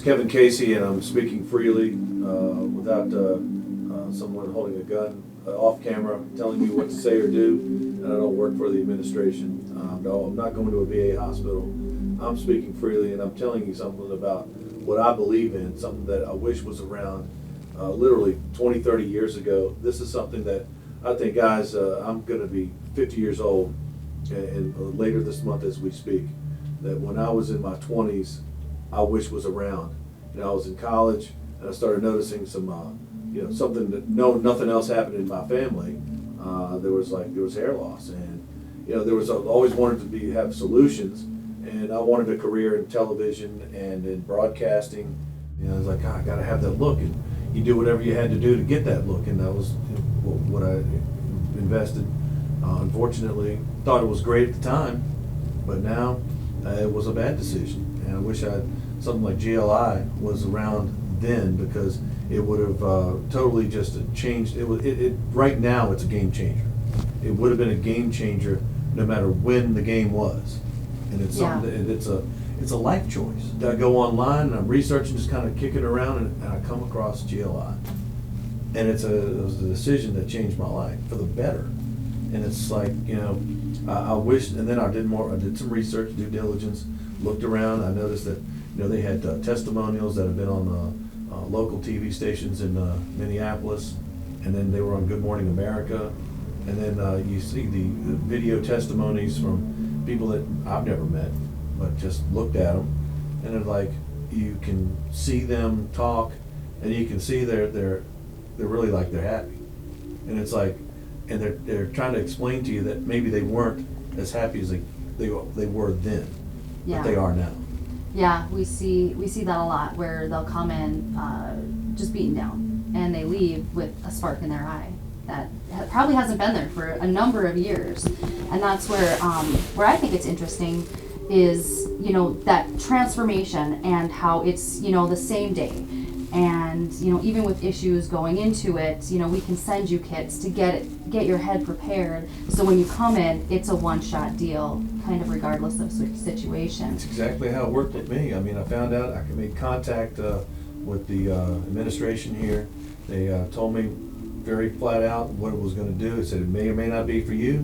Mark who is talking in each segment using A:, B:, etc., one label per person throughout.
A: name's Kevin Casey, and I'm speaking freely without someone holding a gun off camera telling me what to say or do. And I don't work for the administration. No, I'm not going to a VA hospital. I'm speaking freely, and I'm telling you something about what I believe in, something that I wish was around literally 20, 30 years ago. This is something that I think, guys, I'm going to be 50 years old and later this month as we speak, that when I was in my 20s, I wish was around. You know, I was in college, and I started noticing some, something that nothing else happened in my family. There was hair loss, and there was always wanted to have solutions, and I wanted a career in television and in broadcasting. I was like, I got to have that look, and you do whatever you had to do to get that look, and that was what I invested. Unfortunately, thought it was great at the time, but now it was a bad decision, and I wish something like GLI was around then, because it would have totally just changed. Right now it's a game changer. It would have been a game changer no matter when the game was, and it's something. It's a life choice. I go online and I'm researching, just kind of kicking around, and I come across GLI, and it was a decision that changed my life for the better. And it's like, I wish, and then I did some research, due diligence, looked around. I noticed that, they had testimonials that had been on local TV stations in Minneapolis, and then they were on Good Morning America. And then you see the video testimonies from people that I've never met, but just looked at them. And they're like, you can see them talk, and you can see they're really like they're happy. And it's like, and they're trying to explain to you that maybe they weren't as happy as they were then, but they are now.
B: Yeah, we see that a lot, where they'll come in just beaten down, and they leave with a spark in their eye that probably hasn't been there for a number of years. And that's where I think it's interesting is, that transformation, and how it's, the same day. And even with issues going into it, we can send you kits to get your head prepared, so when you come in, it's a one-shot deal, kind of regardless of situation.
A: That's exactly how it worked with me. I mean, I found out, I made contact with the administration here. They told me very flat out what it was going to do. It said it may or may not be for you,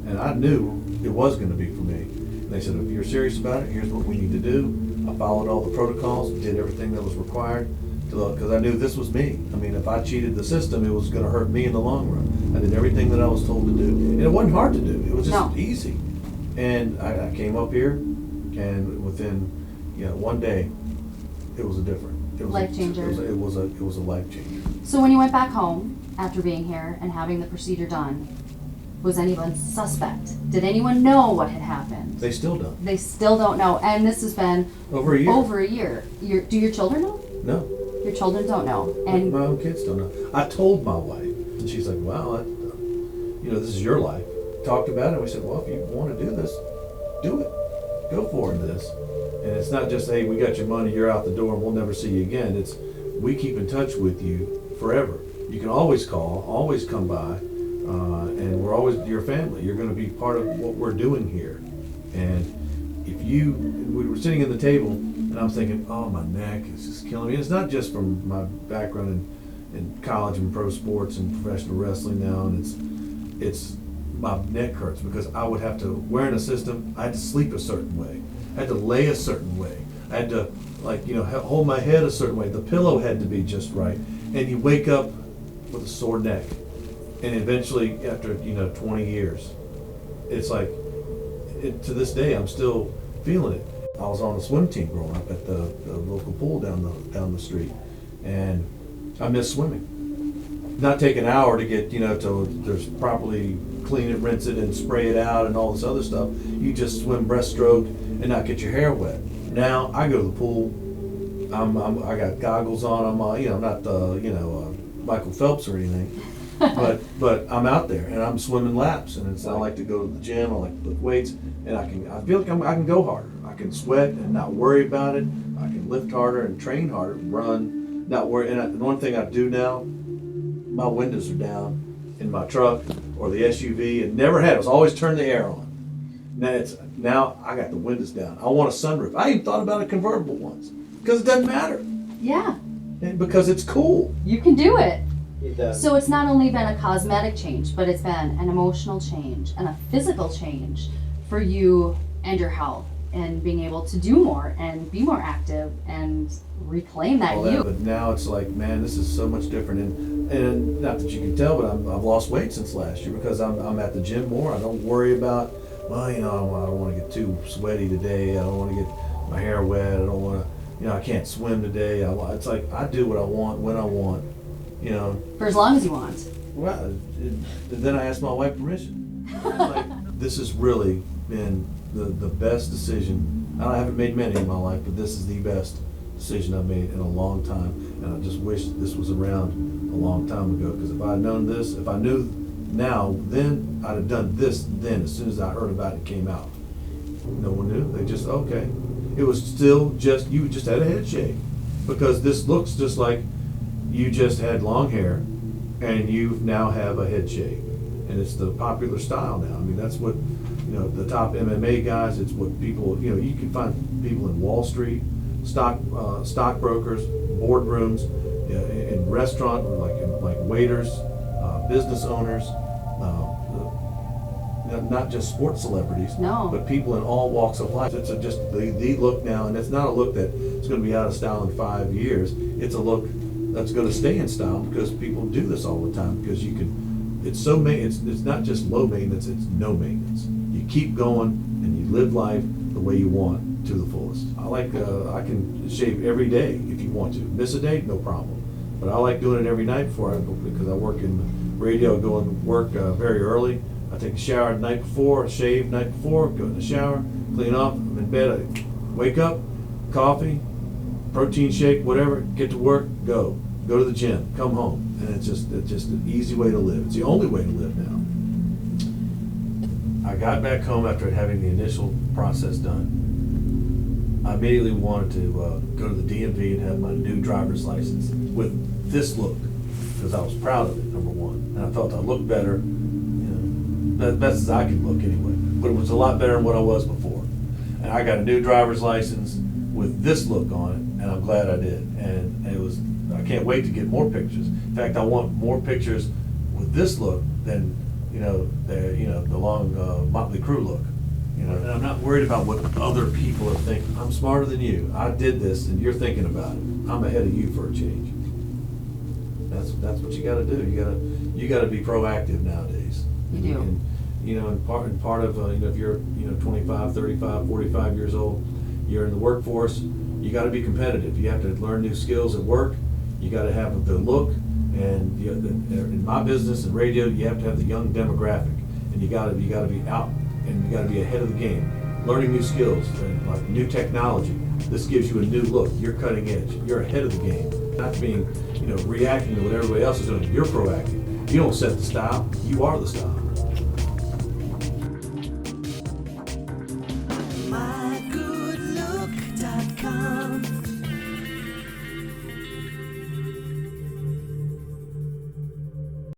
A: and I knew it was going to be for me. And they said, if you're serious about it, here's what we need to do. I followed all the protocols, did everything that was required, because I knew this was me. I mean, if I cheated the system, it was going to hurt me in the long run. I did everything that I was told to do, and it wasn't hard to do. It was just easy. And I came up here, and within one day, it was a different. It was
B: life changer.
A: It was a life changer.
B: So when you went back home after being here and having the procedure done, was anyone suspect? Did anyone know what had happened?
A: They still don't.
B: They still don't know, and this has been
A: over a year.
B: Do your children know?
A: No.
B: Your children don't know, and
A: my own kids don't know. I told my wife, and she's like, "Wow, this is your life." Talked about it. We said, "Well, if you want to do this, do it. Go for this." And it's not just, "Hey, we got your money. You're out the door, and we'll never see you again." It's, we keep in touch with you forever. You can always call, always come by, and we're always your family. You're going to be part of what we're doing here. And we were sitting at the table, and I'm thinking, oh, my neck is just killing me. And it's not just from my background in college and pro sports and professional wrestling now, and it's my neck hurts because I would have to, wearing a system, I had to sleep a certain way. I had to lay a certain way. I had to, hold my head a certain way. The pillow had to be just right. And you wake up with a sore neck. And eventually, after, 20 years, it's like, to this day, I'm still feeling it. I was on a swim team growing up at the local pool down the street, and I miss swimming. Not take an hour to get, to there's properly clean it, rinse it, and spray it out, and all this other stuff. You just swim breaststroke and not get your hair wet. Now I go to the pool. I got goggles on. I'm not Michael Phelps or anything. But I'm out there and I'm swimming laps, and I like to go to the gym. I like to lift weights, and I feel like I can go harder. I can sweat and not worry about it. I can lift harder and train harder, run, not worry. And the one thing I do now, my windows are down in my truck or the SUV, and never had. I was always turn the air on. Now I got the windows down. I want a sunroof. I even thought about a convertible once because it doesn't matter.
B: Yeah,
A: And because it's cool.
B: you can do it.
C: It does.
B: So it's not only been a cosmetic change, but it's been an emotional change and a physical change for you and your health and being able to do more and be more active and reclaim that
A: All that,
B: you.
A: but now it's like, man, this is so much different. And not that you can tell, but I've lost weight since last year because I'm at the gym more. I don't worry about, well, you know, I don't want to get too sweaty today. I don't want to get my hair wet. I don't want to, you know, I can't swim today. It's like I do what I want when I want, you know.
B: For as long as you want.
A: Well, then I asked my wife permission. Like, this has really been the best decision. I haven't made many in my life, but this is the best decision I've made in a long time. And I just wish this was around a long time ago. Because if I had known this, if I knew now, then I'd have done this then as soon as I heard about it came out. No one knew. They just, okay. It was still just, you just had a head shave. Because this looks just like you just had long hair and you now have a head shave. And it's the popular style now. I mean, that's what, you know, the top MMA guys, it's what people, you know, you can find people in Wall Street, stockbrokers, boardrooms, in restaurant, like waiters, business owners, not just sports celebrities,
B: No.
A: but people in all walks of life. It's just the look now, and it's not a look that's going to be out of style in 5 years. It's a look that's going to stay in style because people do this all the time. Because you can, it's not just low maintenance; it's no maintenance. You keep going and you live life the way you want to the fullest. I can shave every day if you want to. Miss a day, no problem. But I like doing it every night before because I work in radio. I go and work very early. I take a shower the night before, shave the night before, go in the shower, clean off, I'm in bed, I wake up, coffee, protein shake, whatever, get to work, go to the gym, come home. And it's just an easy way to live. It's the only way to live now. I got back home after having the initial process done. I immediately wanted to go to the DMV and have my new driver's license with this look because I was proud of it, number one. And I felt I looked better. As best as I could look anyway, but it was a lot better than what I was before. And I got a new driver's license with this look on it, and I'm glad I did. And I can't wait to get more pictures. In fact, I want more pictures with this look than, the long Motley Crue look. And I'm not worried about what other people are thinking. I'm smarter than you. I did this, and you're thinking about it. I'm ahead of you for a change. That's what you got to do. You got to be proactive nowadays.
B: You do.
A: And, and part of, if you're, 25, 35, 45 years old, you're in the workforce, you got to be competitive. You have to learn new skills at work. You got to have the look. And in my business and radio, you have to have the young demographic. And you got to be out and you got to be ahead of the game. Learning new skills, like new technology. This gives you a new look. You're cutting edge. You're ahead of the game. Not being, reacting to what everybody else is doing. You're proactive. You don't set the style. You are the style.